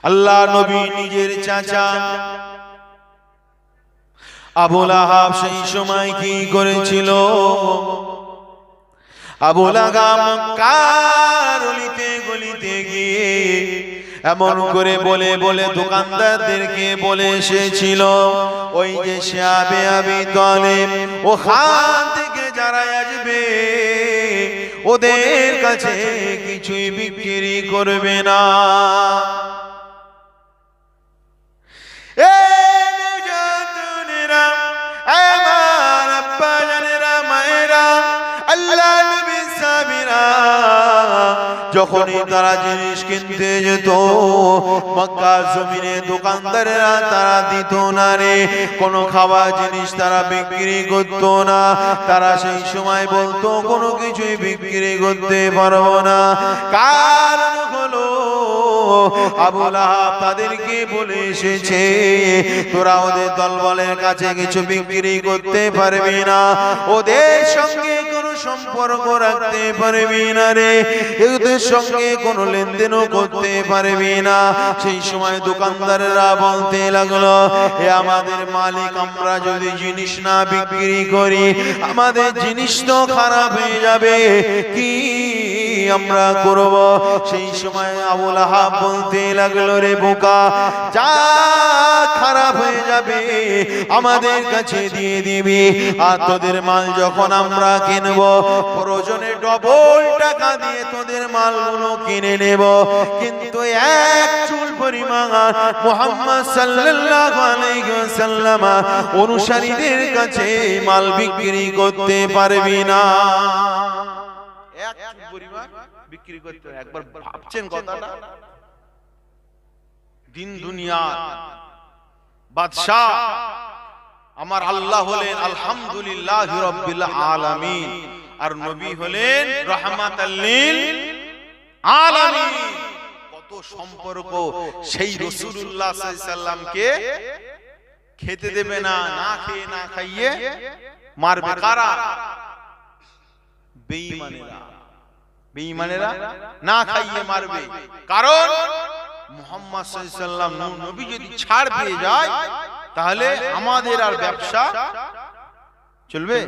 আল্লাহ নবী নিজের চাচা আবু লাহাব সেই সময় কি করেছিল? আবু লাহাব মক্কার অলিতে গলিতে গিয়ে এমন করে বলে বলে দোকানদারদেরকে বলে এসেছিল, ওই যে শাবে আবি তালেব ওখান থেকে যারা আসবে ওদের কাছে কিছুই বিক্রি করবে না। যখনই তারা জিনিস কিনতে যেত মক্কার জমিনে দোকানদারেরা তারা দিত না রে, কোনো খাবার জিনিস তারা বিক্রি করত না। তারা সেই সময় বলতো কোনো কিছুই বিক্রি করতে পারবো না। কারণ হলো আবু লাহাব তাদেরকে বলে এসেছে, তোরা ওদের দলবলের কাছে কিছু বিক্রি করতে পারবি না, ওদের সঙ্গে কোনো সম্পর্ক রাখতে পারবি না রে, ওদের সঙ্গে কোনো লেনদেনও করতে পারবি না। সেই সময় দোকানদাররা বলতে লাগলো, এ আমাদের মালিক, আমরা যদি জিনিস না বিক্রি করি আমাদের জিনিস তো খারাপ হয়ে যাবে, কি আমরা করব? সেই সময় আবু লাহাব বলতে লাগলো, রে বোকা, যা খারাপ হয়ে যাবে আমাদের কাছে দিয়ে দিবি, আর তোদের মাল যখন আমরা কিনব প্রয়োজনে ডবল টাকা দিয়ে তোদের মালগুলো কিনে নেব, কিন্তু এক চুল পরিমাণ মুহাম্মদ সাল্লাল্লাহু আলাইহি ওয়াসাল্লাম অনুসারীদের কাছে মাল বিক্রি করতে পারবি না। এক চুল পরিমাণ বিক্রি করতে, একবার ভাবছেন কথাটা? দিন দুনিয়া বাদশাহ আমার আল্লাহ হলেন আলহামদুলিল্লাহি রাব্বিল আলামিন, আর নবী হলেন রাহমাতাল লিল আলামিন। কত সম্পর্ক! সেই রাসূলুল্লাহ সাল্লাল্লাহু আলাইহি সাল্লামকে খেতে দেবে না, না খেয়ে না খাইয়ে মারবে কারা? বেঈমানেরা। বেঈমানেরা না খাইয়ে মারবে, কারণ মুহাম্মদ সাল্লাল্লাহু আলাইহি সাল্লাম নবী যদি ছাড় পেয়ে যায় তাহলে আমাদের আর ব্যবসা চলবে?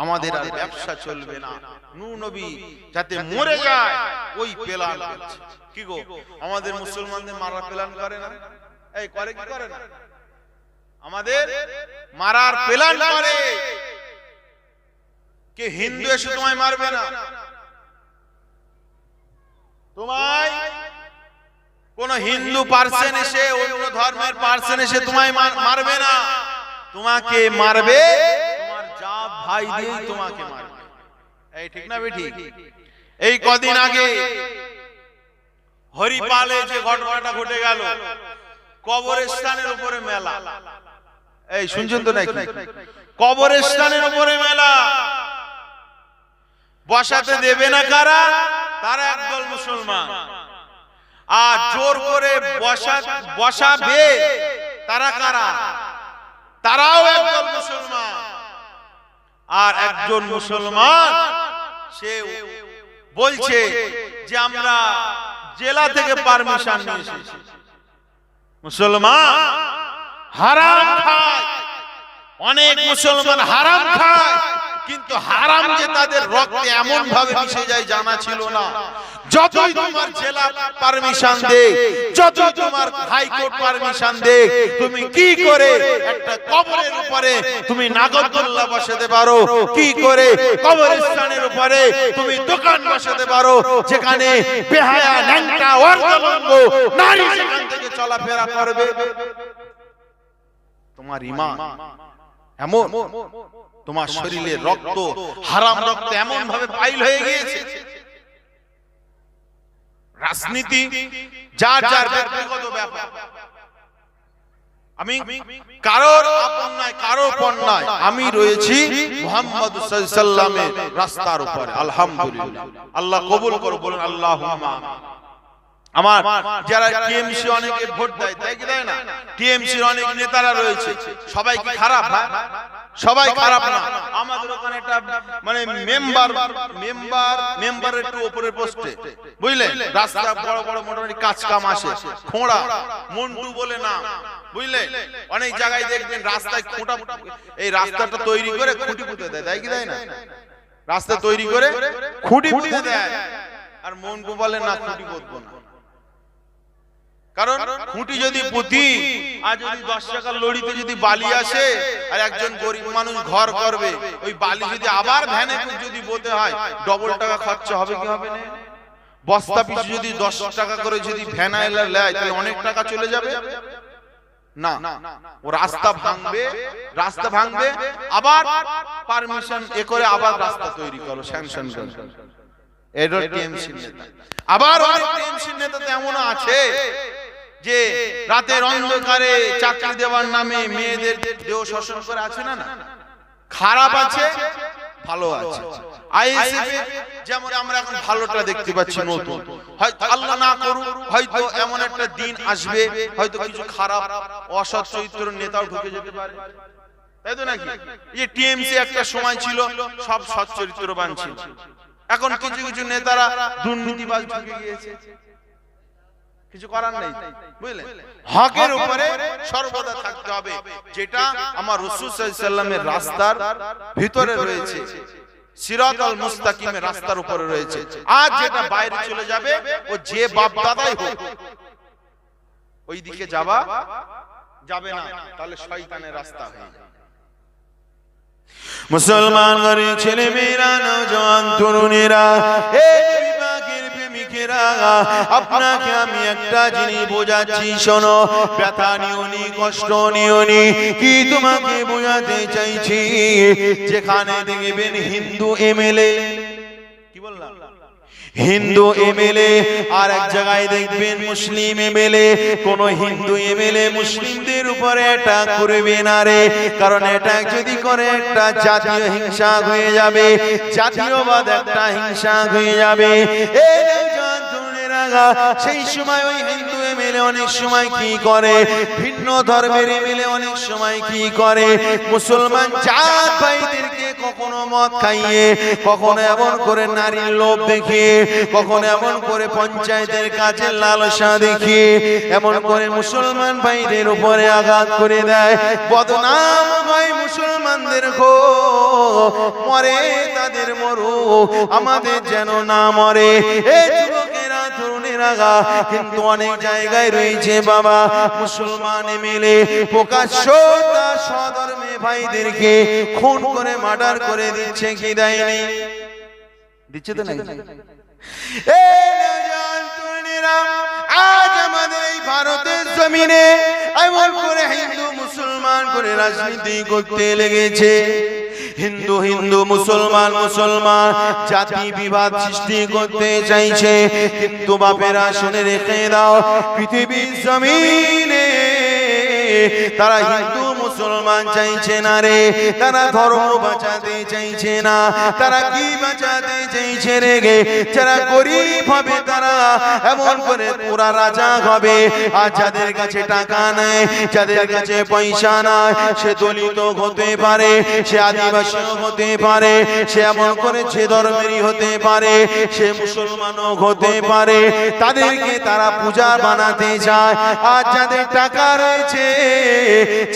আমাদের আর ব্যবসা চলবে না। নূর নবী যাতে মরে যায় ওই প্ল্যান করছে। কি গো, আমাদের মুসলমানদের মারার প্ল্যান করে না? এই করে কি করে না? আমাদের মারার প্ল্যান করে। কে হিন্দু এসে তোমায় মারবে না, তোমায় কোন হিন্দু পার্সন এসে, অন্য ধর্মের পার্সন এসে তোমায় মারবে না, তোমাকে মারবে তোমার জাত ভাই দিয়েই তোমাকে মারবে। এই ঠিক না বেঠিক? এই কদিন আগে হরিপালে যে ঘটনাটা ঘটে গেল, কবরস্থানের উপরে মেলা। এই শুনছেন তো নাকি? কবরস্থানের উপরে মেলা বসাতে দেবে না কারা? তারা একদল মুসলমান। আর জোর করে বসাবে তারা কারা? তারাও একদল মুসলমান। আর একজন মুসলমান সে বলছে যে আমরা জেলা থেকে পারমিশন নিয়ে এসেছি। মুসলমান হারাম খায়, অনেক মুসলমান হারাম খায়, কিন্তু হারাম যে তাদের রক্তে এমন ভাবে মিশে যায় জানা ছিল না। যতই তোমার জেলা পারমিশন দে, যতই তোমার হাইকোর্ট পারমিশন দে, তুমি কি করে একটা কবরের উপরে তুমি নাগরদোল্লা বসাতে পারো? কি করে কবরস্থানের উপরে তুমি দোকান বসাতে পারো, যেখানে বেহায়া ন্যাংটা অর্ধনগ্ন নারী সেখান থেকে চলাফেরা করবে? তোমার ঈমান এমন, তোমার শরীরের রক্ত হারাম রক্ত এমন ভাবে পাইল হয়ে গিয়েছে। রাজনীতি যার যার ব্যক্তিগত ব্যাপার। আমি কারোর আপন নয়, কারোর পর নয়, আমি রয়েছি মুহাম্মদ সাল্লাল্লাহু আলাইহি ওয়াসাল্লামের রাস্তার উপরে। আলহামদুলিল্লাহ। আল্লাহ কবুল করো, বলুন আল্লাহুম্মা। আমার যারা টিএমসি অনেকে ভোট দেয়, তাই কি দেয় না? টিএমসির অনেক নেতারা রয়েছে, সবাই কি খারাপ? সবাই খারাপ না। আমাদের ওখানে একটা মানে মেম্বারের একটু উপরের পোস্টে, বুঝলেন, রাস্তা বড় বড় মোটামুটি কাজ কাম আসে, খোঁড়া মন্টু বলে না, বুঝলেন, অনেক জায়গায় দেখবেন রাস্তায় খোঁটা, এই রাস্তাটা তৈরি করে খুঁটি পুঁতে দেয়, তাই কি তাই না? রাস্তা তৈরি করে খুঁটি পুঁতে দেয়, আর মন্টু বলে না খুঁটি পুঁতবো না। কারণ খুঁটি যদি পুঁতি, আর যদি 10 টাকার লড়িতে যদি বালি আসে আর একজন গরিব মানুষ ঘর করবে, ওই বালি যদি আবার ভ্যানে যদি বোতে হয়, ডবল টাকা খরচা হবে কি হবে না? বস্তা পিছু যদি 10 টাকা করে যদি ভ্যানা এলা নেয়, তাহলে অনেক টাকা চলে যাবে না? ও রাস্তা ভাঙবে, আবার পারমিশন এ করে আবার রাস্তা তৈরি করো, স্যাংশন করো। এডর টিএমসি নেতা, আবার অনেক টিএমসি নেতা তেমন আছে যে রাতের অন্ধকারে চাকরি দেওয়ার নামে মেয়েদের দেহ শোষণ করে, আছে না? খারাপ আছে, ভালো আছে। আইএসএফ যেমন আমরা এখন ভালোটা দেখতে পাচ্ছি নতুন, হয়তো আল্লাহ না করুক, হয়তো এমন একটা দিন আসবে, হয়তো কিছু খারাপ অসৎ চরিত্রের নেতাও ঢুকে যেতে পারে, তাই তো নাকি? এই টিএমসি একটা সময় ছিল সব সৎ চরিত্রবান ছিল, এখন কিছু কিছু নেতারা দুর্নীতিবাজ ঢুকে গিয়েছে, কিছু করার নেই, বুঝলেন? হকের উপরে সর্বদা থাকতে হবে, যেটা আমার রাসূল সাল্লাল্লাহু আলাইহি ওয়াসাল্লামের রাস্তার ভিতরে রয়েছে, সিরাতাল মুস্তাকিমের রাস্তার উপরে রয়েছে। আজ যেটা বাইরে চলে যাবে, ও যে বাপ দাদাই হোক, ওই দিকে যাবে না, তাহলে শয়তানের রাস্তা হয়ে যাবে। মুসলমান গরিব ছেলে মেয়েরা, নওজওয়ান তরুণেরা, আপনাকে আমি একটা জিনিস বোঝাচ্ছি, শোনো। ব্যথা নিওনি, কষ্ট নিওনি, কি তোমাকে বোঝাতে চাইছি, যেখানে দেখবেন হিন্দু এমএলএ, কি বললাম, হিন্দু এমএলএ, আর এক জায়গায় দেখবেন মুসলিম এমএলএ, কোন হিন্দু এমএলএ মুসলিমদের উপরে অ্যাটাক করবে না রে, কারণ অ্যাটাক যদি করে একটা জাতীয় হিংসা হয়ে যাবে, জাতীয়বাদ একটা হিংসা হয়ে যাবে। সেই সময় ওই হিন্দু এমএলএ অনেক সময় কি করে, ভিন্ন ধর্মের এমএলএ অনেক সময় কি করে, মুসলমান জাত ভাইদেরকে কখনো মদ খাইয়ে, কখনো এমন করে নারীর লোভ দেখিয়ে, কখনো এমন করে পঞ্চায়েতের কাজে লালসা দেখিয়ে, এমন করে মুসলমান ভাইদের উপরে আঘাত করে দেয়, বদনাম হয় মুসলমানদের, গো মরে তাদের মরু, আমাদের যেন না মরে। এই যুবকেরা, তরুণেরা, কিন্তু অনেক জায়গায় রয়েছে বাবা মুসলমান এমএলএ প্রকাশ্য তার সধর্মে ভাইদেরকে খুন করে মার্ডার করে দিচ্ছে, কি দেয়নি? দিচ্ছে তো নাকি? আজ আমাদের এই ভারতের জমিনে এমন করে হিন্দু মুসলমান করে রাজনীতি করতে লেগেছে, হিন্দু হিন্দু, মুসলমান মুসলমান, জাতি বিবাদ সৃষ্টি করতে চাইছে। কিন্তু বাপেরা শুনে রেখে দাও, পৃথিবীর জমিনে তারা হিন্দু মুসলমান চাইছে না রে, তারা ধর্ম বাঁচাতে চাইছে না, তারা কি বাঁচাতে চাইছে রে গে? যারা গরিব হবে তারা এমন করে পুরা রাজা হবে, আর যাদের কাছে টাকা নেই, যাদের কাছে পয়সা নাই, সে দলিত হতে পারে, সে আদিবাসী হতে পারে, সে এমন করে যে ধর্মেরই হতে পারে, সে মুসলমানও হতে পারে, তাদেরকে তারা পূজা বানাতে চায়। আর যাদের টাকা রয়েছে,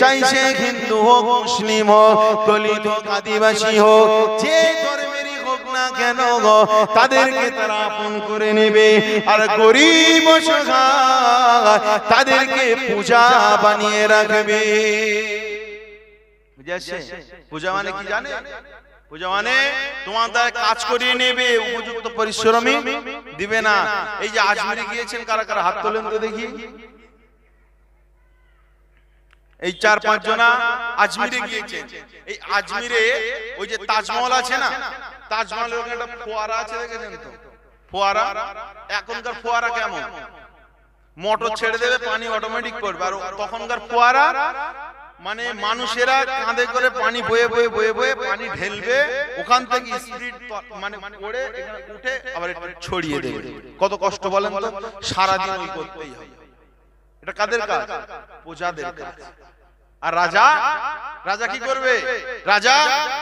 চাইছে হিন্দু হোক, মুসলিম হোক, দলিত হোক, আদিবাসী হোক, যে ধর্মেরই হোক না কেন গো, তাদেরকে তারা আপন করে নেবে, আর গরিব অসহায় তাদেরকে পূজা বানিয়ে রাখবে। বুঝাচ্ছে? পূজা মানে কি জানে? পূজা মানে তোমার দ্বারা কাজ করিয়ে নেবে, উপযুক্ত পরিশ্রমী দিবে না। এই যে আজমিরে গিয়েছেন, কারা কারা হাত তোলেন তো দেখি। এই 4-5 জনা আজমিরে গিয়েছেন। এই আজমিরে ওই যে তাজমহল আছে না, তাজমহলের ওখানে একটা ফোয়ারা আছে, দেখেছেন তো? ফোয়ারা, এখনকার ফোয়ারা কেমন, মোটর ছেড়ে দেবে, পানি অটোমেটিক পড়বে। আর তখনকার ফোয়ারা মানে মানুষেরা কাঁধে করে পানি বয়ে বয়ে বয়ে বয়ে পানি ঢেলবে, ওখান থেকে স্পিড মানে পড়ে এখানে উঠে আবার একটু ছড়িয়ে দেবে। কত কষ্ট বলেন তো, সারাদিন ওই করতেই হবে। এটা কাদের কাজ? পূজাদের কাজ। আর রাজা রাজা কি করবে? রাজা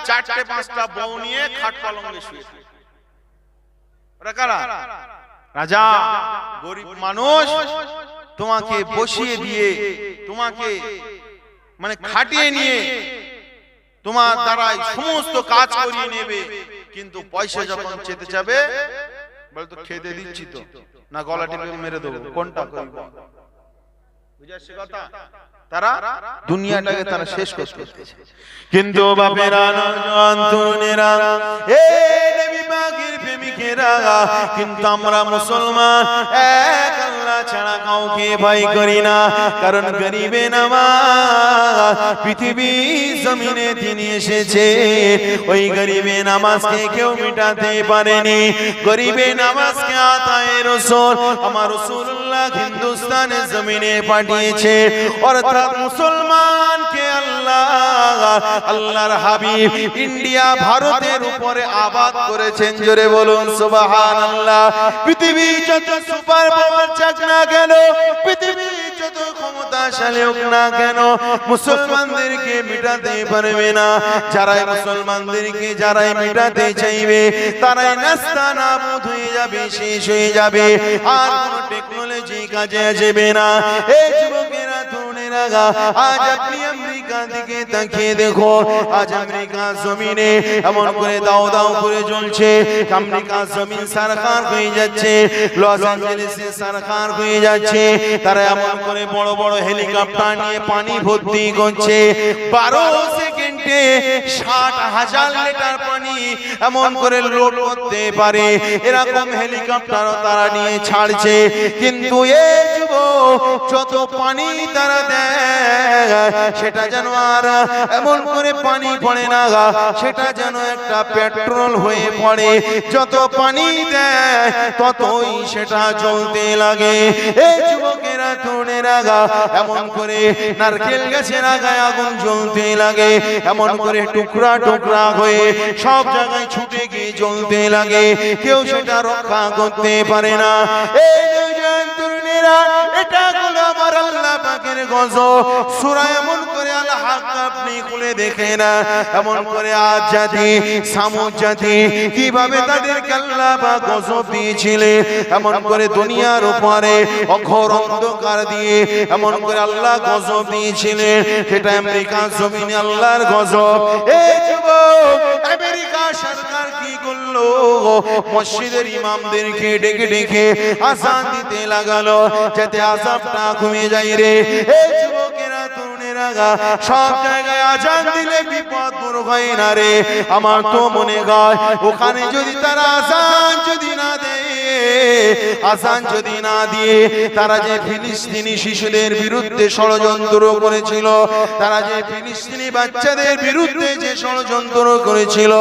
4-5টা বউ নিয়ে খাট পালঙ্গে শুয়ে থাকে। ওরা কারা? রাজা। গরিব মানুষ তোমাকে বসিয়ে দিয়ে, তোমাকে মানে খাটিয়ে নিয়ে তোমার দ্বারাই সমস্ত কাজ করিয়ে নেবে, কিন্তু পয়সা যখন চেতে যাবে বলে তো খেতে দিচ্ছি তো না, গলা টিপে মেরে দেবো, কোনটা করব? বুঝাচ্ছে কথা? তারা দুনিয়াটাকে তারা শেষ করতেছে। কিন্তু বাপেরা নওজোয়ান তরুণেরা, এ নবী পাকের প্রেমিকেরা, কিন্তু আমরা মুসলমান এক আল্লাহ ছাড়া কাউকে ভয় করি না। কারণ গরিবে নামাজ পৃথিবী জমিনে তিনি এসেছে, ওই গরিবে নামাজকে কেউ মিটাতে পারেনি। গরিবে নামাজকে আতায়ে রাসূল আমার রাসূলুল্লাহ হিন্দুস্তানের জমিনে পাঠিয়েছে। অর্থাৎ মুসলমানকে আল্লাহর হাবিব ইন্ডিয়া ভারতের উপরে আবাদ করেছেন। জোরে বলুন সুবহানাল্লাহ। পৃথিবী যত সুপার পাওয়ার চাক না কেন, পৃথিবী যত ক্ষমতাশালী হোক না কেন, মুসলমানদেরকে মিটাতে পারবে না। যারাই মুসলমানদেরকে যারাই মিটাতে চাইবে, তারাই নাস্তানাবুদ হয়ে যাবে, শেষ হয়ে যাবে, আর কোন টেকনোলজি কাজে আসবে না। এই যুবকেরা, তরুণেরা, আজ আপনি আমেরিকার দিকে তাকিয়ে দেখো, আজ আমেরিকা জমিনে এমন করে দাও দাও করে জ্বলছে। আমেরিকা জমিন সারখার হয়ে যাচ্ছে, লস অ্যাঞ্জেলেসে সারখার হয়ে যাচ্ছে। তারা এমন করে বড় বড় হেলিকপ্টার নিয়ে পানি ভর্তি করছে। 12 সেকেন্ডে 60,000 লিটার পানি এমন করে লোড করতে পারে, এরকম হেলিকপ্টারও তারা নিয়ে ছাড়ছে। কিন্তু এই যুবক যত পানি তারা দেয়, সেটা যেন আর এমন করে পানি পড়ে না, সেটা যেন একটা পেট্রোল হয়ে পড়ে। যত পানি দেয় ততই সেটা জ্বলতে লাগে। এই যুবকেরা, তরুণেরা, এমন করে নারকেল গাছের আগায় আগুন জ্বলতে লাগে, এমন করে টুকরা টুকরা হয়ে সব জায়গায় ছুটে গিয়ে জ্বলতে লাগে, কেউ সেটা রক্ষা করতে পারে না। এই দুজন তরুণেরা, এটা হলো আমার আল্লাহ পাকের গজব। সূরা এমন করে আল হক আপনি খুলে দেখে না, এমন করে আজ জাতি সামুদ জাতি কিভাবে তাদেরকে আল্লাহ পাক গজব দিয়েছিলেন, এমন করে দুনিয়ার উপরে অঘোর অন্ধকার দিয়ে এমন করে আল্লাহ গজব দিয়েছিলেন। সেটা আমেরিকা জমিনে আল্লাহর গজব। এই যুবক, আমেরিকা সরকার কি করলো? মসজিদের ইমামদেরকে ডেকে ডেকে আযান দিতে লাগালো, যাতে আযাবটা কমে যায় রে। এই যুবকেরা, তরুণেরা, সব জায়গায় আযান দিলে বিপদ দূর হয় না রে। আমার তো মনে হয় ওখানে যদি তারা আযান যদি না দেয়, আযান যদি না দিয়ে তারা যে ফিলিস্তিনি শিশুদের বিরুদ্ধে ষড়যন্ত্র করেছিল, তারা যে ফিলিস্তিনি বাচ্চাদের বিরুদ্ধে যে ষড়যন্ত্র করেছিল,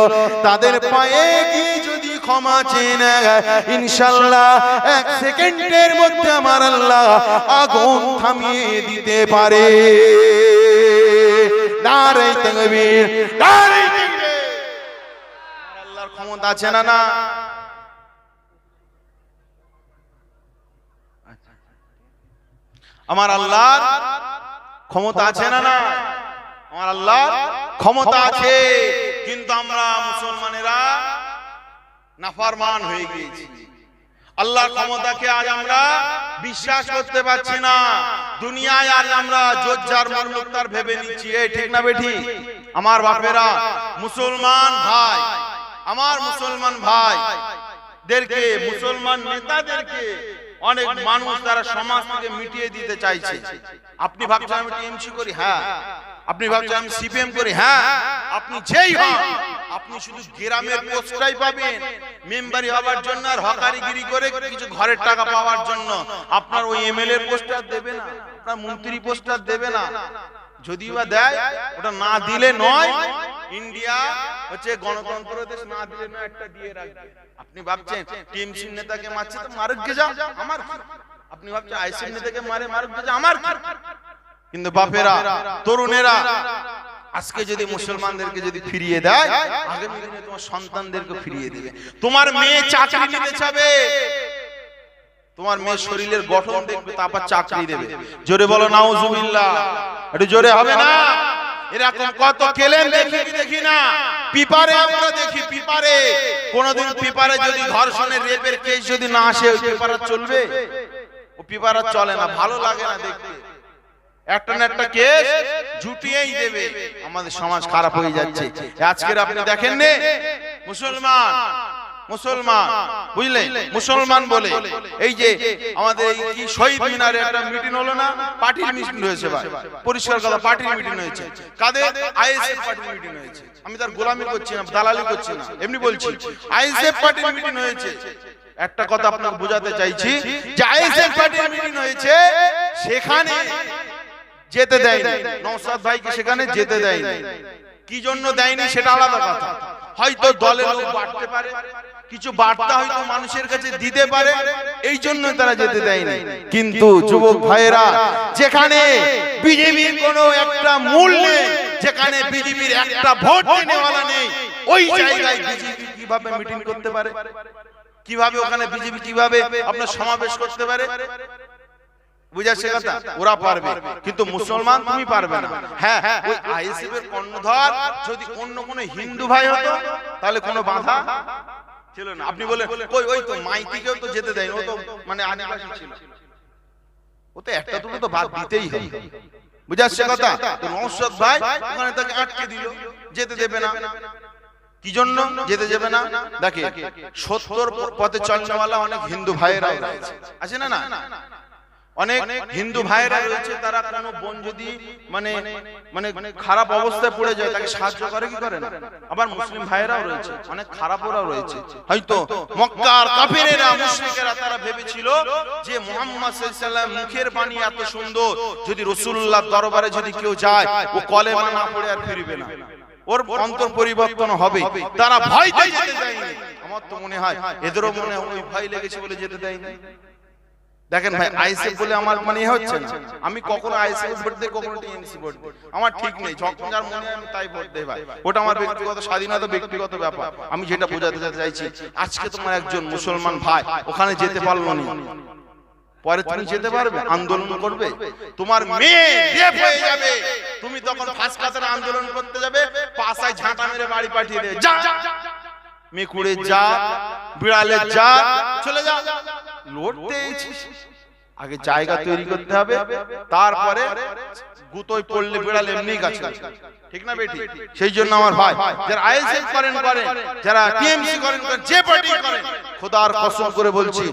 তাদের পায়ে গিয়ে যদি ক্ষমা চেয়ে নেয়, ইনশাআল্লাহ 1 সেকেন্ডের মধ্যে আমার আল্লাহ আগুন থামিয়ে দিতে পারে। নারে তাকবীর, নারে তাকবীর। আল্লাহর ক্ষমতা আছে না? না। আমার আল্লাহর ক্ষমতা আছে না? না। আমার আল্লাহর ক্ষমতা আছে, কিন্তু আমরা মুসলমানেরা নাফরমান হয়ে গিয়েছি। আল্লাহর ক্ষমতাকে আজ আমরা বিশ্বাস করতে পারছি না। দুনিয়ায় আজ আমরা জোজ্জার মরমুক্তার ভেবে নিচ্ছি। এই ঠিক না বেঠি? আমার বাপেরা, মুসলমান ভাই, আমার মুসলমান ভাই দেরকে, মুসলমান নেতাদেরকে অনেক মানুষ তারা সমাজ থেকে মিটিয়ে দিতে চাইছে। আপনি ভাবছেন আমি টিএমসি করি? হ্যাঁ। আপনি ভাবছেন আমি সিপিএম করি? হ্যাঁ। আপনি যেই হন, আপনি শুধু গ্রামের পোস্টটাই পাবেন মেম্বারি হওয়ার জন্য, আর হকারিগিরি করে কিছু ঘরের টাকা পাওয়ার জন্য। আপনার ওই এমএলএ পোস্টার দেবে না, আপনার মন্ত্রী পোস্টার দেবে না। যদিও বা দেয়, ওটা না দিলে নয়। ইন্ডিয়া হচ্ছে গণতন্ত্র দেশ, না দিলে নয়, একটা দিয়ে রাখবে। আপনি ভাবছেন টিএমসি নেতাকে মারছে তো মারুক গে যা, আমার কি? আপনি ভাবছেন আইসিএম নেতাকে মারুক গে যা, আমার কি? কিন্তু বাপেরা, তরুণেরা, আজকে যদি মুসলমানদেরকে যদি ফিরিয়ে দেয়, আগামী দিনে তোমার সন্তানদেরকে ফিরিয়ে দেবে। তোমার মেয়ে চাকরি নিতে চাবে, তোমার মেয়ে শরীরের গঠন দেখবে, তারপর চাকরি দেবে। জোরে বলো নাউজুবিল্লাহ। একটু জোরে হবে না? এরকম কত কেলেন দেখি না পিপারে, আমরা দেখি পিপারে। কোনদিন পিপারে যদি ধর্ষণের রেপের কেস যদি না আসে, ওই পেপার চলবে? ও পেপার চলে না, ভালো লাগে না দেখতে। একটা না একটা কেস জুটিয়েই দেবে। আমাদের সমাজ খারাপ হয়ে যাচ্ছে। আজকের আপনি দেখেন নে, মুসলমান বুঝলেন, মুসলমান বলে এই যে আমাদের এই কি শহীদ মিনারে একটা মিটিং হলো না, পার্টির মিটিং হয়েছে ভাই, পরিষ্কার কথা পার্টির মিটিং হয়েছে। কাদের? আইএসএফ পার্টির মিটিং হয়েছে। আমি তার গোলামি করছি না, দালালি করছি না, এমনি বলছি আইএসএফ পার্টির মিটিং হয়েছে। একটা কথা আপনাকে বোঝাতে চাইছি যে আইএসএফ পার্টির মিটিং হয়েছে, সেখানে যেতে দেয়নি নওশাদ ভাইকে, সেখানে যেতে দেয়নি। কি জন্য দেয়নি সেটা আলাদা কথা। হয়তো দলের লোক বাড়তে পারে, কিছু বার্তা হয়তো মানুষের কাছে দিতে পারে, এই জন্য তারা যেতে দেয়নি। কিন্তু যুবক ভাইয়েরা, যেখানে বিজেপির কোনো একটা মূল নেই, যেখানে বিজেপির একটা ভোট নেওয়ালা নেই, ওই জায়গায় বিজেপি কিভাবে মিটিং করতে পারে? কিভাবে ওখানে বিজেপি কিভাবে আপনার সমাবেশ করতে পারে? বুঝাচ্ছে কথা? ওরা পারবে, কিন্তু মুসলমান তুমি পারবে না। হ্যাঁ, ওই আইএসএফ এর কর্ণধার যদি অন্য কোনো হিন্দু ভাই হতো, তাহলে কোনো বাধা ছিল না। আপনি বলেন ওই তো মাইতিকেও তো যেতে দেয়, ও তো মানে আদিবাসী ছিল, ও তো একটা দুটো তো বাদ দিতেই হবে। বুঝাচ্ছে কথা? তো নওশাদ ভাই ওখানে তাকে আটকে দিল, যেতে দেবে না। কি জন্য যেতে যাবে না? দেখে 70 পথে চলনেওয়ালা অনেক হিন্দু ভাইয়েরা আছে না, না অনেক হিন্দু ভাইয়েরা রয়েছে, তারা কোনো বোন যদি মানে মানে খারাপ অবস্থায় পড়ে যায়, তাকে সাহায্য করে কি করে না? আবার মুসলিম ভাইয়েরাও রয়েছে, অনেক খারাপ ওরাও রয়েছে। হয়তো মক্কার কাফিরেরা, মুশরিকেরা তারা ভেবেছিল যে মুহাম্মদ সাল্লাল্লাহু আলাইহি ওয়াসাল্লাম মুখের বাণী এত সুন্দর, যদি রাসূলুল্লাহর দরবারে যদি কেউ যায়, ও কলেমা না পড়ে আর ফিরবে না, ওর অন্তর পরিবর্তন হবে। তারা ভয়তে যেতে দেয়নি। আমার তো মনে হয় এদেরও মনে হয় ওই ভয় লেগেছে বলে যেতে দেয়নি। দেখেন ভাই, আইএসএফ বলে আমার মানে হচ্ছে না, আমি কখনো আইএসএফ ভোট দেই, কখনো টিএমসি ভোট দেই, আমার ঠিক নেই। যখন যার মনে হয় আমি তাই ভোট দেই ভাই, ওটা আমার ব্যক্তিগত স্বাধীনতা, ব্যক্তিগত ব্যাপার। আমি যেটা বোঝাতে চাইছি, আজকে তোমার একজন মুসলমান ভাই ওখানে যেতে পারলো না, পরে তুমি যেতে পারবে? আন্দোলন করবে? তোমার মেয়ে রেপ হয়ে যাবে, তুমি তখন ফাঁস কাতারে আন্দোলন করতে যাবে, পাশায় ঝাঁটা মেরে বাড়ি পাঠিয়ে দেবে, যা মেকুড়ে যা, বিড়ালে যা, চলে যা। লড়তে আগে জায়গা তৈরি করতে হবে, তারপরে গুতোয় পড়লে বিড়াল এমনি গাছে, ঠিক না বেটি? সেই জন্য আমার ভাই, যারা আইএসএফ করেন, যারা টিএমসি করেন, যে পার্টি করেন, খোদার কসম করে বলছি,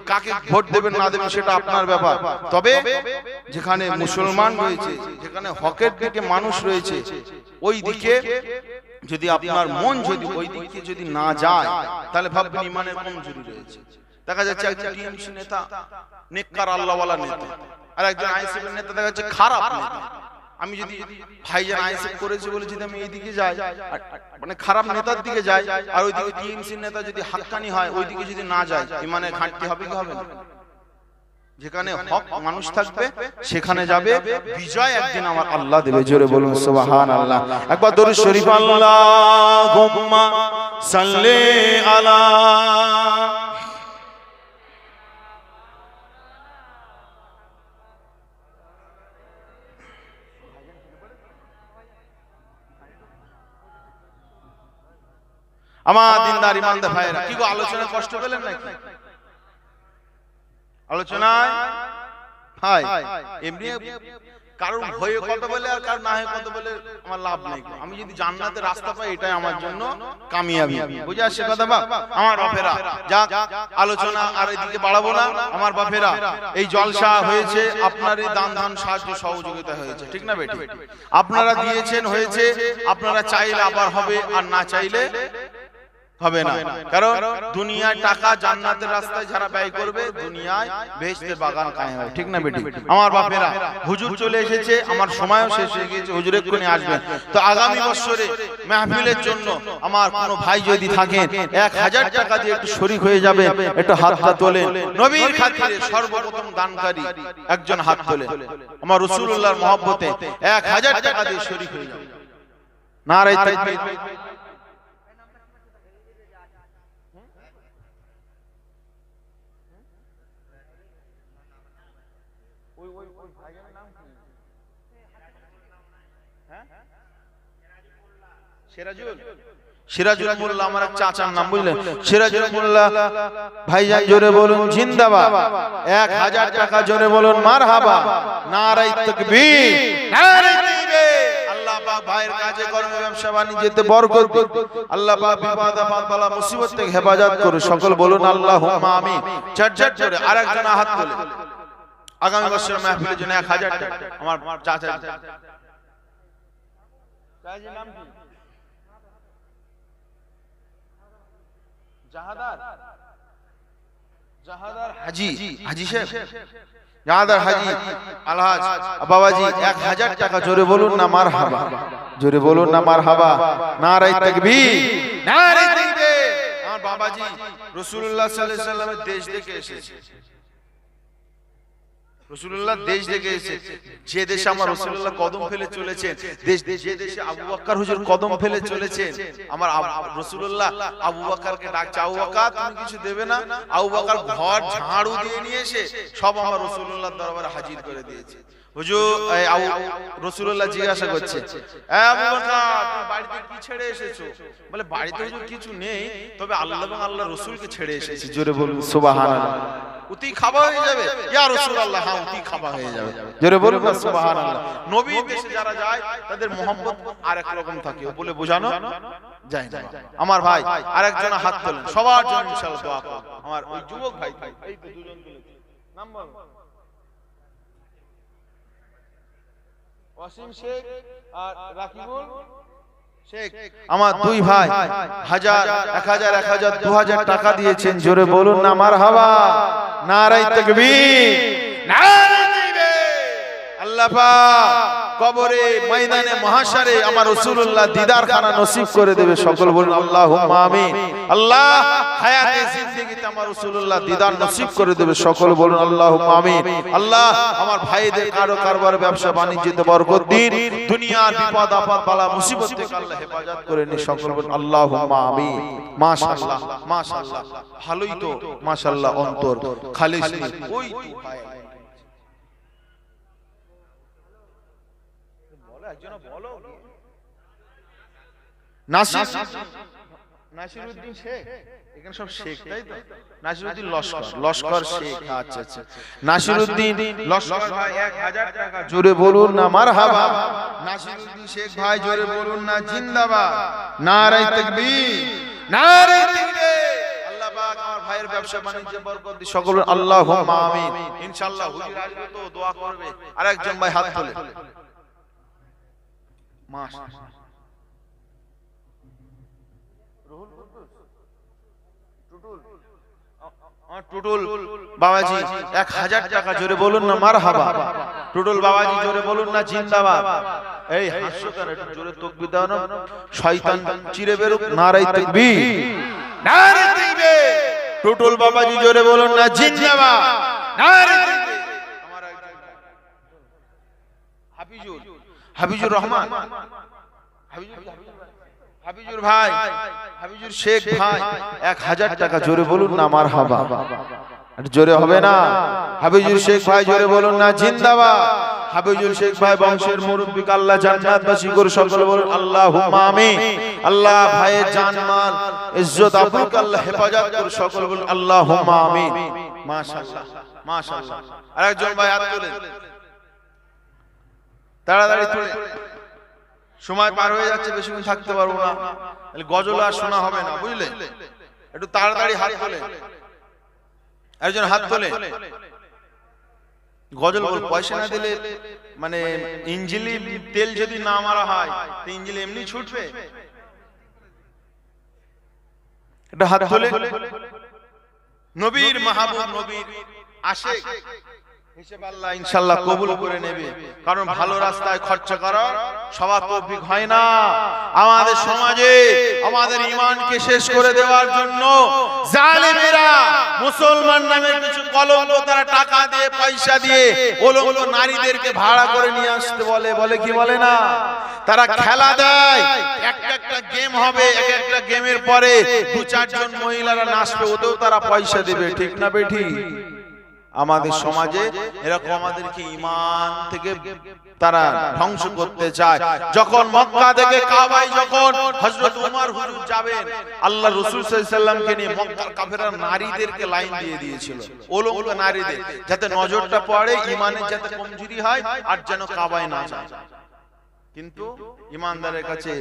কাকে ভোট দেবেন না দেবেন সেটা আপনার ব্যাপার। তবে যেখানে মুসলমান রয়েছে, যেখানে হকের দিকে মানুষ রয়েছে, ওই দিকে যদি আপনার মন যদি ওই দিকে যদি না যায়, তাহলে ভাববেন ইমানের কমজোরি রয়েছে। দেখা যাচ্ছে একজন টিএমসি নেতা নেককার আল্লাহওয়ালা নেতা, আর একজন আইএসএফ এর নেতা দেখা যাচ্ছে খারাপ নেতা। আমি যদি ভাইজান আইএসএফ করেছে বলে যদি আমি এইদিকে যাই, মানে খারাপ নেতার দিকে যাই, আর ওইদিকে টিএমসি নেতা যদি হাক্কানি হয়, ওইদিকে যদি না যায়, ইমানের ঘাটতি হবে কি হবে না? যেখানে হক মানুষ থাকবে সেখানে যাবে, বিজয় একদিন আমার আল্লাহ দেবে। জোরে বলুন সুবহানাল্লাহ। একবার দরুদ শরীফ আল্লাহুম্মা সাল্লি আলা। আমার দিনদার ইমানদার ভাইরা, কি গো আলোচনা কষ্ট পেলেন নাকি? আলোচনায় ভাই এমনি কারণ হয়ে কত বলে আর কারণ না হয়ে কত বলে আমার লাভ নেই। আমি যদি জান্নাতের রাস্তা পাই, এটাই আমার জন্য কামিয়াবি। বুঝে আসছে কথা? বাপ আমার বাপেরা, যাক আলোচনা আর এদিকে বাড়াবো না। আমার বাপেরা, এই জলসা হয়েছে আপনার এই দান ধান সাহায্য সহযোগিতা হয়েছে, ঠিক না বেটি? আপনারা দিয়েছেন, হয়েছে। আপনারা চাইলে আবার হবে, আর না চাইলে হবে না। কারণ দুনিয়ায় টাকা জান্নাতের রাস্তায় যারা ব্যয় করবে, দুনিয়ায় বেহেশতের বাগান কায়েম হবে, ঠিক না বেটি? আমার বাপেরা, হুজুর চলে এসেছে, আমার সময়ও শেষ হয়ে গেছে, হুজুর এক্ষুনি আসবেন। তো আগামী বছরে মাহফিলের জন্য আমার কোনো ভাই যদি থাকেন, 1000 টাকা দিয়ে একটু শরীক হয়ে যাবে, একটু হাতটা তোলেন। নবীর খাতিরে সর্বপ্রথম দানকারী একজন হাত তোলেন, আমার রাসূলুল্লাহর মহব্বতে 1000 টাকা দিয়ে শরীক হয়ে যাবে। নারে তাকবীর। সিরাজুল মোল্লা আমার এক চাচার নাম, বুঝলেন? সিরাজুল মোল্লা ভাইজান জোরে বলুন জিন্দাবাদ। 1000 টাকা জোরে বলুন মারহাবা। নারায়ে তাকবীর, নারায়ে তাকবীর। আল্লাহ পাক ভাইয়ের কাজে কর্মে ব্যবসা বাণিজ্যতে বরকত দিন। আল্লাহ পাক বিপদ আপদ বালা মুসিবত থেকে হেফাজত করুন। সকল বলুন আল্লাহুম্মা আমিন। ঝটঝট করে আরেকজন হাত তোলে। আগামী বছর মাহফিলের জন্য 1000 টাকা আমার চাচা। চাচার নাম কি? জাহাদার হাজি, হাজি সাহেব, জাহাদার হাজি আলহাজ বাবাজি 1000 টাকা জোরে বলুন না মারহাবা, জোরে বলুন না মারহাবা। নারায়ে তাকবীর, নারায়ে তাকবীর। আমার বাবাজি রাসূলুল্লাহ সাল্লাল্লাহু আলাইহি ওয়াসাল্লামের দেশ থেকে এসেছে। রাসূলুল্লাহ দেশ থেকে এসেছে, যে দেশে আমার রাসূলুল্লাহ কদম ফেলে চলেছেন, যে দেশে আবু বকর হুজুর কদম ফেলে চলেছেন, আমার রাসূলুল্লাহ আবু বকরকে ডাকছে, আবু বকর তুমি কিছু দেবে না? আবু বকর ঘর ঝাড়ু দিয়ে নিয়ে এসে সব আমার রাসূলুল্লাহর দরবারে হাজির করে দিয়েছে। হুজুর রাসূলুল্লাহ জিজ্ঞাসা করছে, আবু বকর তুমি বাড়িতে কি ছেড়ে এসেছো? বলে বাড়িতে হুজুর কিছু নেই, তবে আল্লাহ এবং আল্লাহর রাসূলকে ছেড়ে এসেছি। জোরে বলুন সুবহানাল্লাহ। উতি খাওয়া হয়ে যাবে ইয়া রাসূলুল্লাহ? হ্যাঁ উতি খাওয়া হয়ে যাবে। জোরে বলুন না সুবহানাল্লাহ। নবীর দেশে যারা যায় তাদের মোহাম্মত আরেক রকম থাকে, বলে বোঝানো যায় না। আমার ভাই আরেকজন হাত তোলেন, সবার জন্য ইনশাআল্লাহ দোয়া করুন। আমার ওই যুবক ভাই, এই তো দুজন তুলেছে, নাম বলো। ওয়াসিম শেখ আর রাকিবুল শেখ, আমার দুই ভাই 1000 1000 1000 2000 টাকা দিয়েছেন। জোরে বলুন না মারহাবা। নারায়ে তাকবীর, নারায়ে তাকবীর। আল্লাহ পাক কবরে ময়দানে মহাশারে আমার রাসূলুল্লাহ দিদার খানা নসিব করে দেবে। সকল বলুন আল্লাহুম্মা আমিন। আল্লাহ হায়াতে জিন্দেগিতে আমার রাসূলুল্লাহ দিদার নসিব করে দেবে। সকল বলুন আল্লাহুম্মা আমিন। আল্লাহ আমার ভাইদের কারো কারবার ব্যবসা বাণিজ্যতে বরকত দিন, দুনিয়ার বিপদ আপদ বালা মুসিবত থেকে আল্লাহ হেফাজত করে নিন। সকল বলুন আল্লাহুম্মা আমিন। মাশাআল্লাহ, মাশাআল্লাহ, ভালোই তো মাশাআল্লাহ, অন্তর খালিস নেই। ওই তো ভাই নাসিরউদ্দিন শেখ, এখানে সব শেখ তাই তো? নাসিরউদ্দিন লস্কর শেখ। আচ্ছা আচ্ছা, নাসিরউদ্দিন লস্কর ভাই 1000 টাকা জোরে বলুন না মারহাবা। নাসিরউদ্দিন শেখ ভাই জোরে বলুন না জিন্দাবাদ। নারায়ে তাকবীর, নারায়ে তাকবীর। আল্লাহ পাক আমার ভাইয়ের ব্যবসা বাণিজ্যে বরকত দিন। সকল আল্লাহুম্মা আমিন। ইনশাআল্লাহ হুজুর আসবে তো দোয়া করবে। আরেকজন ভাই হাত তোলে। মাশাআল্লাহ, টুটুল বাবাজি 1000 টাকা জোরে বলুন না মারহাবা। টুটুল বাবাজি জোরে বলুন না জিন্দাবাদ। এই হাস্যকর একটু জোরে তাকবীর দাও না, শয়তান চিরে বেরুক। নারায়ে তাকবীর, নারায়ে তাকবীর। টুটুল বাবাজি জোরে বলুন না জিন্দাবাদ। নারায়ে তাকবীর। আমার একজন হাবিজুর রহমান, হাবিজুর ভাই, হাবিজুর শেখ ভাই 1000 টাকা জোরে বলুন না মারহাবা। জোরে হবে না? হাবিজুর শেখ ভাই জোরে বলুন না জিন্দাবাদ। হাবিজুর শেখ ভাই বংশের মুরব্বিকে আল্লাহ জান্নাতবাসী করে। সকল বলুন আল্লাহুম্মা আমিন। আল্লাহ ভাইয়ের জানমাল ইজ্জত আবরুকে আল্লাহ হেফাজত করে। সকল বলুন আল্লাহুম্মা আমিন। মাশাআল্লাহ, মাশাআল্লাহ। আরেকজন ভাই হাত তোলেন, তাড়াতাড়ি তোলে, সময় পার হয়ে যাচ্ছে, বেশিক্ষণ থাকতে পারবো না, গজল আর শোনা হবে না, বুঝলে? একটু তাড়াতাড়ি হাত তোলে। একজন হাত তোলে। গজল বল, পয়সা না দিলে মানে ইঞ্জিলি তেল যদি না মারা হয় তো ইঞ্জিলি এমনি ছুটবে। একটা হাত তোলে। নবীর মাহবুব, নবীর আশিক হিসেবে আল্লাহ ইনশাআল্লাহ কবুল করে নেবে। কারণ ভালো রাস্তায় খরচ করার সবার তৌফিক হয় না। আমাদের সমাজে আমাদের ঈমানকে শেষ করে দেওয়ার জন্য জালেমেরা মুসলমান নামে কিছু কলঙ্ক তারা টাকা দিয়ে পয়সা দিয়ে উলঙ্গ নারীদেরকে ভাড়া করে নিয়ে আসতে বলে, বলে কি বলে না? তারা খেলা দেয়, একটা গেম হবে, একটা গেমের পরে 2-4 জন মহিলারা নাচবে, ওতেও তারা পয়সা দেবে। ঠিক না বেঠি? আমাদের সমাজে এরকম আমাদেরকে ঈমান থেকে তারা ধ্বংস করতে চায়। যখন মক্কা থেকে কাবায় যখন হযরত ওমর হুজুর যাবেন, আল্লাহ রাসূল সাল্লাল্লাহু আলাইহি সাল্লামকে নিয়ে মক্কার কাফেররা নারীদেরকে লাইন দিয়ে দিয়েছিল, উলঙ্গ নারীদের, যাতে নজরটা পড়ে, ঈমানের যাতে কমজোরি হয় আর যেন কাবায় না যায়। কিন্তু ঈমানদারের কাছে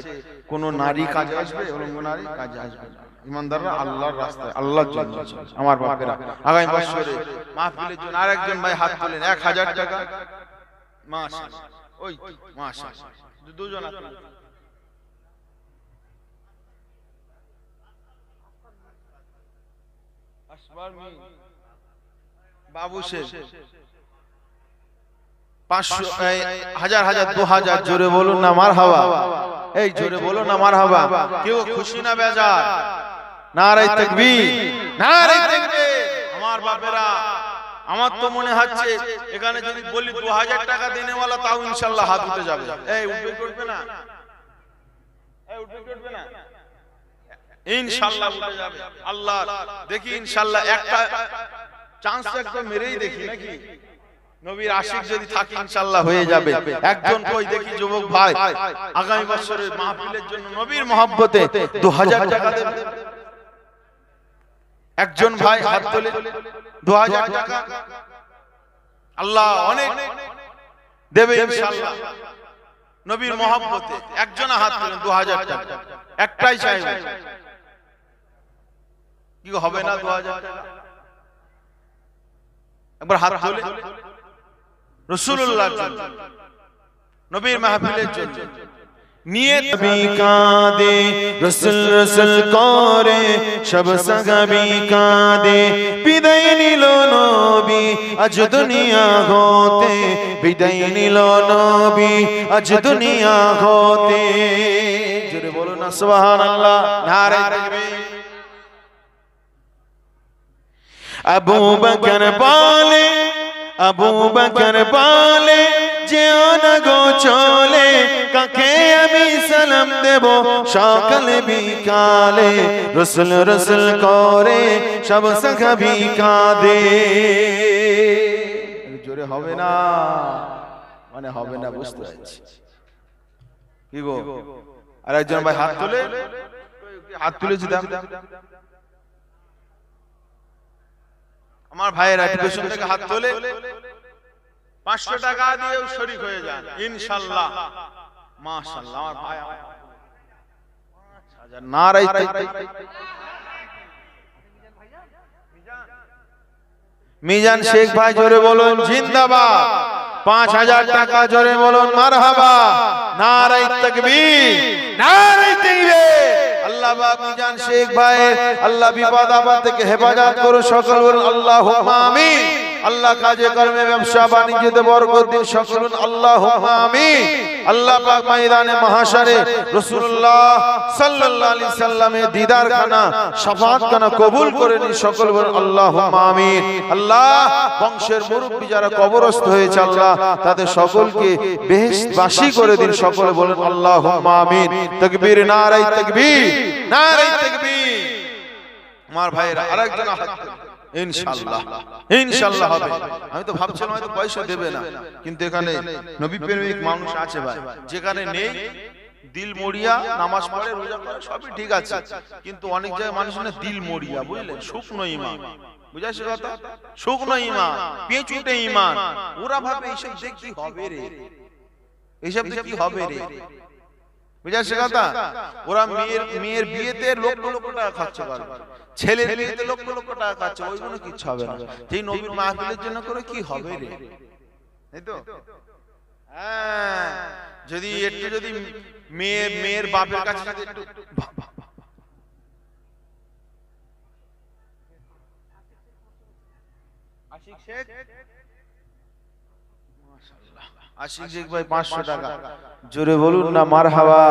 কোন নারী কাজে আসবে? উলঙ্গ নারী কাজে আসবে না। ঈমানদাররা আল্লাহর রাস্তায়, আল্লাহর জন্য। আমার বাপেরা, আগামী বছরে মাহফিলের জন্য আরেকজন ভাই হাত তোলেন, 1000 টাকা। মাশাআল্লাহ, ওই মাশাআল্লাহ, দুজন হাত তোলেন। আসবার মি বাবু শেখ 500, 1000, 2000, জোরে বলুন না মারহাবা। এই জোরে বলুন না মারহাবা। কেউ খুশি না বেজার? নারে তাকবীর, নারে তাকবীর। আমার বাপেরা, আমার তো মনে হচ্ছে এখানে যদি বলি 2000 টাকা দেনেওয়ালা, তাও ইনশাআল্লাহ হাত উঠে যাবে। এই উঠবে না? এই উঠবে না? ইনশাআল্লাহ উঠে যাবে। আল্লাহ দেখি ইনশাআল্লাহ একটা চান্স একদম মেরেই দেখি নাকি? নবীর আশিক যদি থাকে ইনশাআল্লাহ হয়ে যাবে। একজন কই দেখি যুবক ভাই আগামী বছরের মাহফিলের জন্য নবীর মহব্বতে 2000 টাকা দেবে। একজন ভাই হাত তোলে, 2000 টাকা আল্লাহ অনেক দেবে ইনশাআল্লাহ নবীর মহব্বতে। একজন হাত তোলেন, 2000 টাকা একটাই চাইবে। কি হবে না 2000 টাকা? একবার হাত তোলে রাসূলুল্লাহর জন্য, নবীর মাহফিলের জন্য। নিয়ত বিকাদে রাসূল রাসূল করে সব সাহাবী কাঁদে, বিদায় নিল নবী আজ দুনিয়া হতে, বিদায় নিল নবী আজ দুনিয়া হতে। জোরে বলুন না সুবহানাল্লাহ, নারে তাকবীর। আবু বকর বলে, আবু বকর বলে, যেও না গো চলে, কাকে আমি সালাম দেব সকালে বিকালে, রাসূল রাসূল করে সব সাহাবী কাঁদে। জোরে হবে না মানে হবে না, বুঝতে পারছি। কি গো আরেকজন ভাই হাত তুলে, হাত তুলেছি দাম। আমার ভাইয়েরা পেছন থেকে হাত তোলে, 500 টাকা দিয়েও শরীক হয়ে যান ইনশাআল্লাহ। মাশাআল্লাহ, আমার ভাই 5000। নারে তাকবীর। মিজান শেখ ভাই জোরে বলুন জিন্দাবাদ। 5000 টাকা জোরে বলুন মারহাবা। নারে তাকবীর, নারে তাকবীর। আল্লাহ পাক মিজান শেখ ভাই আল্লাহ বিপদ আপদ থেকে হেফাজত করুন, সকল বলুন আল্লাহুম্মা আমিন। আল্লাহ কাজে কর্মে ব্যবসা বাণিজ্যতে বরকত দিন, সকল বলুন আল্লাহুম্মা আমিন। আল্লাহ পাক ময়দানে মাহশারে রাসূলুল্লাহ সাল্লাল্লাহু আলাইহি সাল্লামের দিদার খানা, শাফাআত খানা কবুল করে নিন, সকল বলুন আল্লাহুম্মা আমিন। আল্লাহ বংশের মুরব্বি যারা কবরস্থ হয়েছে আল্লাহ তাদের সকলকে বেহেশতবাসী করে দিন, সকলে বলুন আল্লাহুম্মা আমিন। তাকবীর, নারে তাকবীর, নারে তাকবীর। আমার ভাইরা আরেকজন হাত ইনশাআল্লাহ, ইনশাআল্লাহ হবে। আমি তো ভাবছিলাম হয়তো পয়সা দেবে না, কিন্তু এখানে নবী প্রেমিক মানুষ আছে ভাই, যেখানে নেই দিল মরিয়া, নামাজ পড়ে, রোজা করে, সবই ঠিক আছে, কিন্তু অনেক জায়গায় মানুষ না দিল মরিয়া, বুঝলেন, শুকনো ঈমান। বুঝাইছে কথা? শুকনো ঈমান, পেঁচুটে ঈমান। ওরা ভাবে এইসব দেখে কি হবে রে, এইসব দেখে কি হবে রে। বুঝাইছে কথা? ওরা মেয়ের বিয়েতে লক্ষ লক্ষ টাকা খরচ করে, ছেলের বিয়েতে লক্ষ লক্ষ টাকা খরচ, ওইগুলো কিচ্ছু হবে না। যেই নবীর মাহফিলের জন্য করে কি হবে রে, তাই তো? হ্যাঁ, যদি একটু যদি মেয়ের বাপের কাছে একটু আশিক শেখ, আশিক শেখ ভাই 500 টাকা জোরে বলুন না মারহাবা।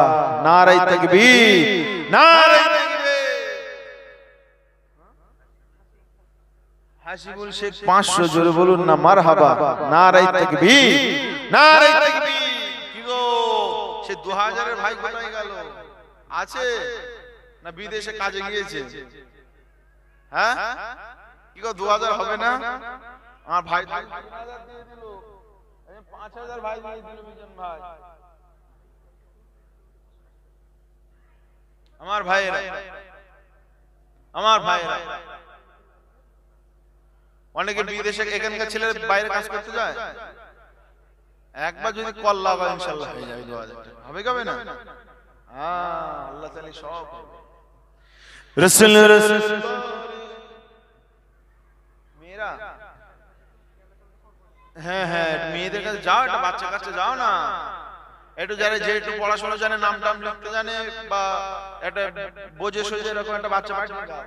নারে তাকবীর, নারে তাকবীর। হাসিবুল শেখ 500 জোরে বলুন না মারহাবা। নারে তাকবীর, নারে তাকবীর। কি গো সে 2000 এর ভাই কোথায় গেল? আছে না বিদেশে কাজে গিয়েছে? হ্যাঁ কি গো 2000 হবে না? আমার ভাই 3000 দিয়ে দিল, 5000 ভাই দিয়ে দিল মিজান ভাই। আমার ভাইয়েরা, আমার ভাইয়েরা, অনেকে বিদেশে, এখানকার ছেলে বাইরে কাজ করতে যায়, একবার যদি কল লাগায় ইনশাআল্লাহ হয়ে যাবে 2000 টাকা। হবে কবে না? আল্লাহ তাআলা সব রাসূল রাসূল মেয়েরা, হ্যাঁ হ্যাঁ মেয়েদের কাছে যাও, একটা বাচ্চা কাছে যাও না, একটু যারা যে একটু পড়াশোনা জানে, নাম টাম লিখতে জানে, বা একটা বোঝে সোজে এরকম একটা বাচ্চা পাঠিয়ে দাও।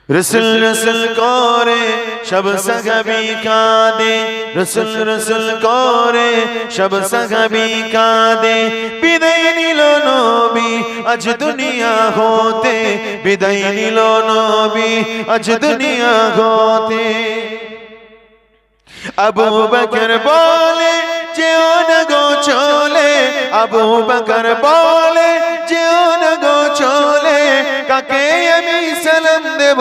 রসুল রসুল করে সব সাহাবী কাঁদে, রসুল রসুল করে সব সাহাবী কাঁদে। বিদায় নিল নবী আজ দুনিয়া হতে, বিদায় নিল নবী আজ দুনিয়া হতে। আবু বকর বলে যেও না গো চলে, আবু বকর বলে যেও না গো চলে, কাকে আমি সালাম দেব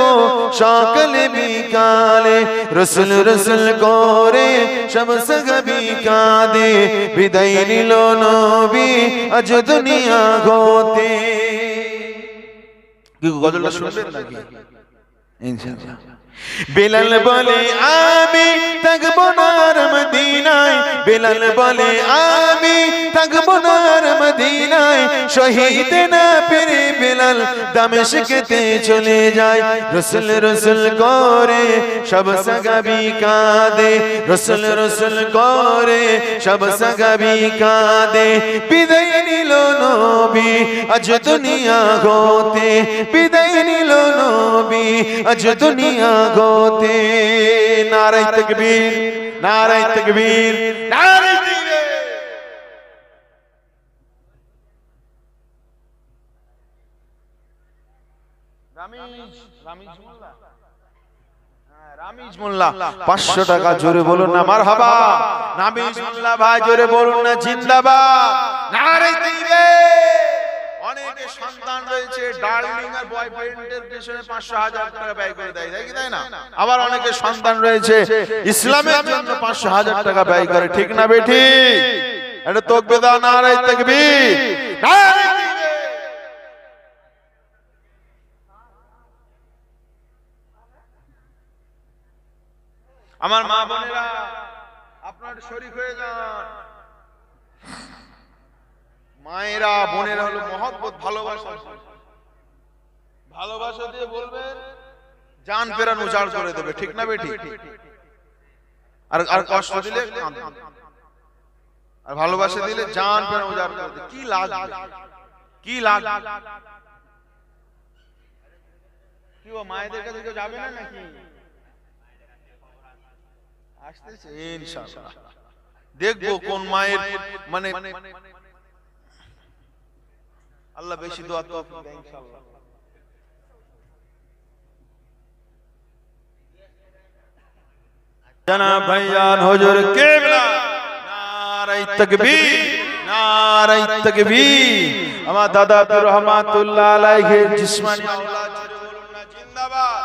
সকাল বিকালে। রসুল রসুল করে সব সাহাবী কাঁদে, বিদায় নিল নবী আজ দুনিয়া হতে। কি গজলটা শুনবেন নাকি? ইনশাআল্লাহ। বেলাল বলে আমি থাকবো না আর মদিনায়, বেলাল বলে আমি থাকবো না আর মদিনায়, শহীদ না পেরে বেলাল দামেস্কেতে চলে যায়। রসুল রসুল করে সব সাহাবী কাঁদে, রসুল রসুল করে সব সাহাবী কাঁদে। বিদায় নিল নবী আজ দুনিয়া হতে, বিদায় নিল নবী আজ দুনিয়া হতে। নারায়ে তাকবীর, নারায়ে তাকবীর, নারায়ে তাকবীর। রামিজ মোল্লা, রামিজ মোল্লা 500 টাকা জোরে বলুন না মারহাবা। রামিজ মোল্লা ভাই জোরে বলুন না জিন্দাবাদ, নারায়ে তাকবীর। অনেকে সন্তান রয়েছে, ডার্লিং আর বয়ফ্রেন্ডের পেছনে 500,000 টাকা ব্যয় করে দেয়, তাই না? আবার অনেকে সন্তান রয়েছে ইসলামের জন্য 500,000 টাকা ব্যয় করে, ঠিক না বেঠি? এটা তাকবীর দাও, নারায়ে তাকবীর, নারায়ে তাকবীর। আমার মা বোনেরা, আপনার শরীক হয়ে যান। মায়েরা বোনেরা হলো মহব্বত, ভালোবাসা, ভালোবাসা দিয়ে বলবেন জান পেরান উজাড় করে দেবে, ঠিক না বেটি? আর কষ্ট দিলে কাঁদবে, আর ভালোবাসা দিলে জান পেরান উজাড় করে দেবে। কি লাগবে, কি লাগবে? কি ও মায়েদের কাছে কেউ যাবে না নাকি? আসতেছে ইনশাআল্লাহ, দেখবো কোন মায়ের মানে আল্লাহ বেশি দোয়া তৌফিক দেয় ইনশাআল্লাহ। জনাব ভাইজান হুজুর কিবলা, নারায়ে তাকবীর, নারায়ে তাকবীর। আমার দাদা রহমাতুল্লাহ আলাইহি জিসমানি আওলাদ জোরে বলুন না জিন্দাবাদ।